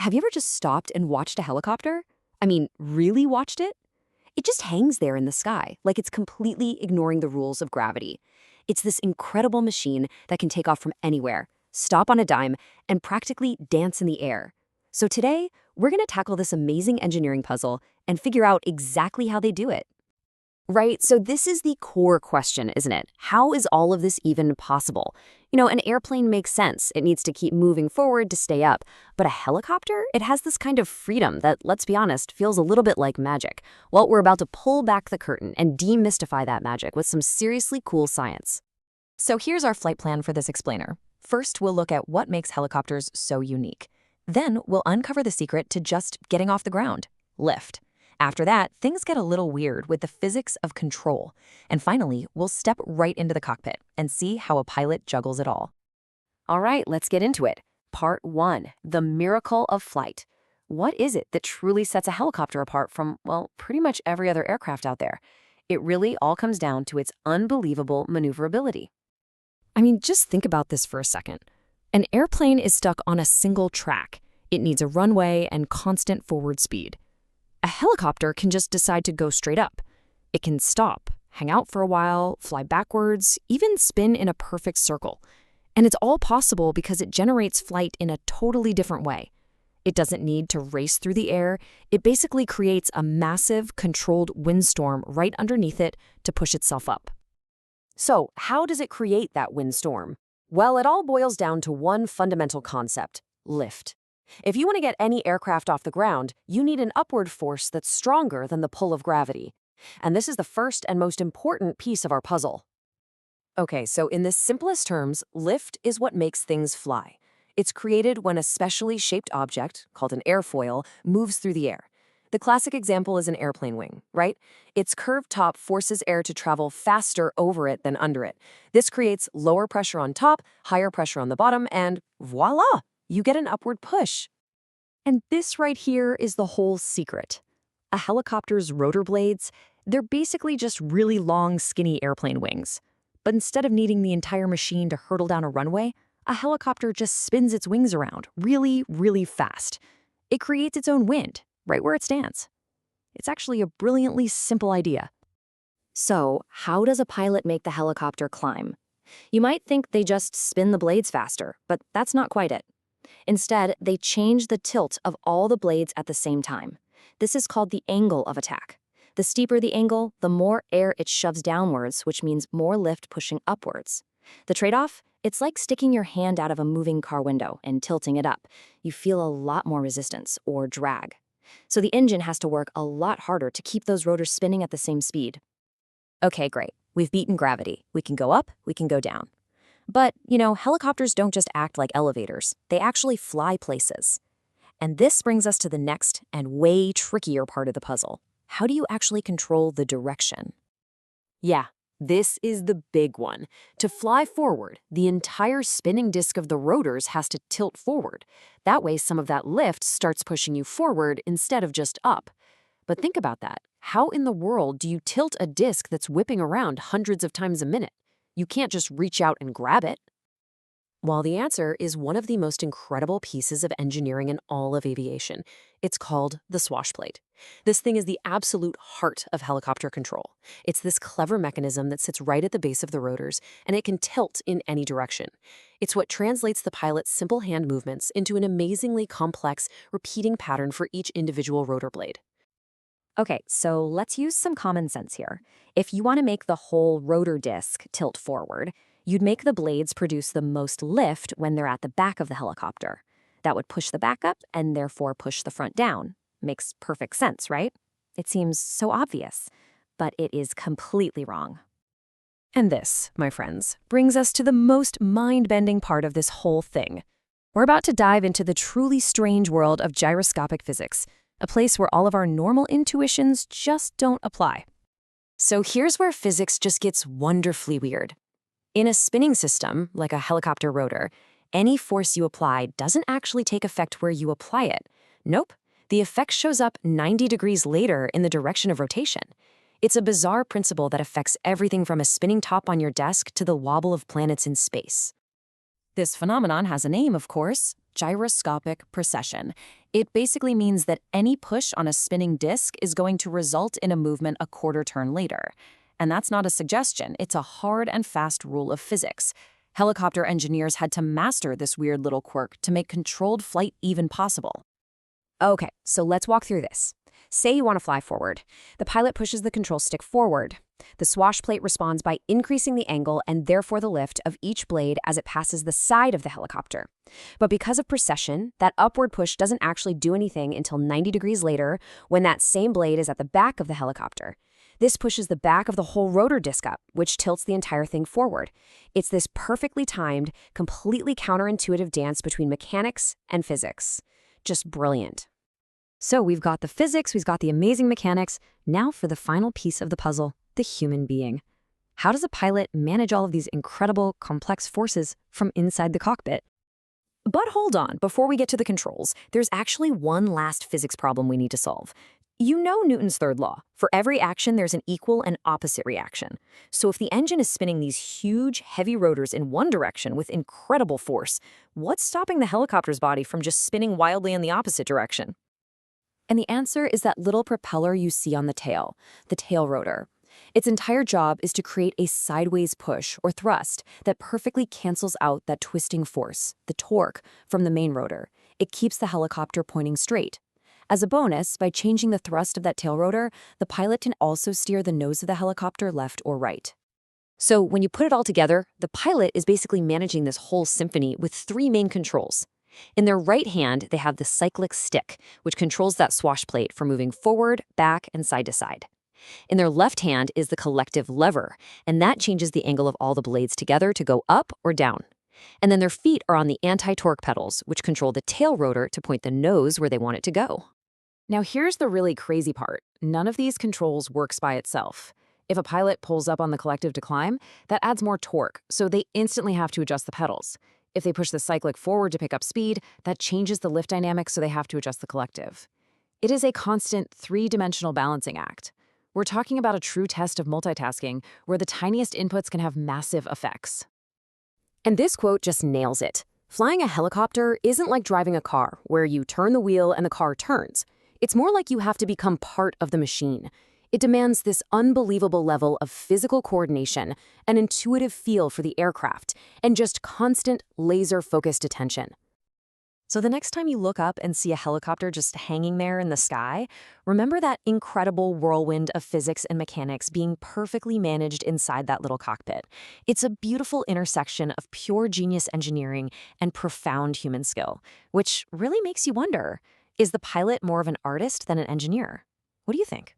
Have you ever just stopped and watched a helicopter? I mean, really watched it? It just hangs there in the sky, like it's completely ignoring the rules of gravity. It's this incredible machine that can take off from anywhere, stop on a dime, and practically dance in the air. So today, we're going to tackle this amazing engineering puzzle and figure out exactly how they do it. Right, so this is the core question, isn't it? How is all of this even possible? An airplane makes sense. It needs to keep moving forward to stay up. But a helicopter, it has this kind of freedom that, let's be honest, feels a little bit like magic. Well, we're about to pull back the curtain and demystify that magic with some seriously cool science. So here's our flight plan for this explainer. First, we'll look at what makes helicopters so unique. Then, we'll uncover the secret to just getting off the ground: lift. After that, things get a little weird with the physics of control. And finally, we'll step right into the cockpit and see how a pilot juggles it all. All right, let's get into it. Part 1, the miracle of flight. What is it that truly sets a helicopter apart from, well, pretty much every other aircraft out there? It really all comes down to its unbelievable maneuverability. I mean, just think about this for a second. An airplane is stuck on a single track. It needs a runway and constant forward speed. A helicopter can just decide to go straight up. It can stop, hang out for a while, fly backwards, even spin in a perfect circle. And it's all possible because it generates flight in a totally different way. It doesn't need to race through the air. It basically creates a massive, controlled windstorm right underneath it to push itself up. So, how does it create that windstorm? Well, it all boils down to one fundamental concept: lift. If you want to get any aircraft off the ground, you need an upward force that's stronger than the pull of gravity. And this is the first and most important piece of our puzzle. Okay, so in the simplest terms, lift is what makes things fly. It's created when a specially shaped object, called an airfoil, moves through the air. The classic example is an airplane wing, right? Its curved top forces air to travel faster over it than under it. This creates lower pressure on top, higher pressure on the bottom, and voila! You get an upward push. And this right here is the whole secret. A helicopter's rotor blades, they're basically just really long, skinny airplane wings. But instead of needing the entire machine to hurtle down a runway, a helicopter just spins its wings around really, really fast. It creates its own wind, right where it stands. It's actually a brilliantly simple idea. So, how does a pilot make the helicopter climb? You might think they just spin the blades faster, but that's not quite it. Instead, they change the tilt of all the blades at the same time. This is called the angle of attack. The steeper the angle, the more air it shoves downwards, which means more lift pushing upwards. The trade-off? It's like sticking your hand out of a moving car window and tilting it up. You feel a lot more resistance, or drag. So the engine has to work a lot harder to keep those rotors spinning at the same speed. Okay, great. We've beaten gravity. We can go up, we can go down. But, helicopters don't just act like elevators. They actually fly places. And this brings us to the next and way trickier part of the puzzle. How do you actually control the direction? Yeah, this is the big one. To fly forward, the entire spinning disk of the rotors has to tilt forward. That way, some of that lift starts pushing you forward instead of just up. But think about that. How in the world do you tilt a disk that's whipping around hundreds of times a minute? You can't just reach out and grab it. Well, the answer is one of the most incredible pieces of engineering in all of aviation. It's called the swash plate. This thing is the absolute heart of helicopter control. It's this clever mechanism that sits right at the base of the rotors, and it can tilt in any direction. It's what translates the pilot's simple hand movements into an amazingly complex, repeating pattern for each individual rotor blade. Okay, so let's use some common sense here. If you want to make the whole rotor disc tilt forward, you'd make the blades produce the most lift when they're at the back of the helicopter. That would push the back up and therefore push the front down. Makes perfect sense, right? It seems so obvious, but it is completely wrong. And this, my friends, brings us to the most mind-bending part of this whole thing. We're about to dive into the truly strange world of gyroscopic physics, a place where all of our normal intuitions just don't apply. So here's where physics just gets wonderfully weird. In a spinning system, like a helicopter rotor, any force you apply doesn't actually take effect where you apply it. Nope, the effect shows up 90 degrees later in the direction of rotation. It's a bizarre principle that affects everything from a spinning top on your desk to the wobble of planets in space. This phenomenon has a name, of course: gyroscopic precession. It basically means that any push on a spinning disc is going to result in a movement a quarter turn later. And that's not a suggestion, it's a hard and fast rule of physics. Helicopter engineers had to master this weird little quirk to make controlled flight even possible. Okay, so let's walk through this. Say you want to fly forward. The pilot pushes the control stick forward. The swash plate responds by increasing the angle and therefore the lift of each blade as it passes the side of the helicopter. But because of precession, that upward push doesn't actually do anything until 90 degrees later when that same blade is at the back of the helicopter. This pushes the back of the whole rotor disc up, which tilts the entire thing forward. It's this perfectly timed, completely counterintuitive dance between mechanics and physics. Just brilliant. So we've got the physics, we've got the amazing mechanics. Now for the final piece of the puzzle, the human being. How does a pilot manage all of these incredible, complex forces from inside the cockpit? But hold on, before we get to the controls, there's actually one last physics problem we need to solve. You know Newton's third law. For every action, there's an equal and opposite reaction. So if the engine is spinning these huge, heavy rotors in one direction with incredible force, what's stopping the helicopter's body from just spinning wildly in the opposite direction? And the answer is that little propeller you see on the tail rotor. Its entire job is to create a sideways push or thrust that perfectly cancels out that twisting force, the torque, from the main rotor. It keeps the helicopter pointing straight. As a bonus, by changing the thrust of that tail rotor, the pilot can also steer the nose of the helicopter left or right. So when you put it all together, the pilot is basically managing this whole symphony with three main controls. In their right hand, they have the cyclic stick, which controls that swash plate for moving forward, back, and side to side. In their left hand is the collective lever, and that changes the angle of all the blades together to go up or down. And then their feet are on the anti-torque pedals, which control the tail rotor to point the nose where they want it to go. Now here's the really crazy part. None of these controls works by itself. If a pilot pulls up on the collective to climb, that adds more torque, so they instantly have to adjust the pedals. If they push the cyclic forward to pick up speed, that changes the lift dynamic, so they have to adjust the collective. It is a constant three-dimensional balancing act. We're talking about a true test of multitasking, where the tiniest inputs can have massive effects. And this quote just nails it. Flying a helicopter isn't like driving a car, where you turn the wheel and the car turns. It's more like you have to become part of the machine. It demands this unbelievable level of physical coordination, an intuitive feel for the aircraft, and just constant laser-focused attention. So the next time you look up and see a helicopter just hanging there in the sky, remember that incredible whirlwind of physics and mechanics being perfectly managed inside that little cockpit. It's a beautiful intersection of pure genius engineering and profound human skill, which really makes you wonder, is the pilot more of an artist than an engineer? What do you think?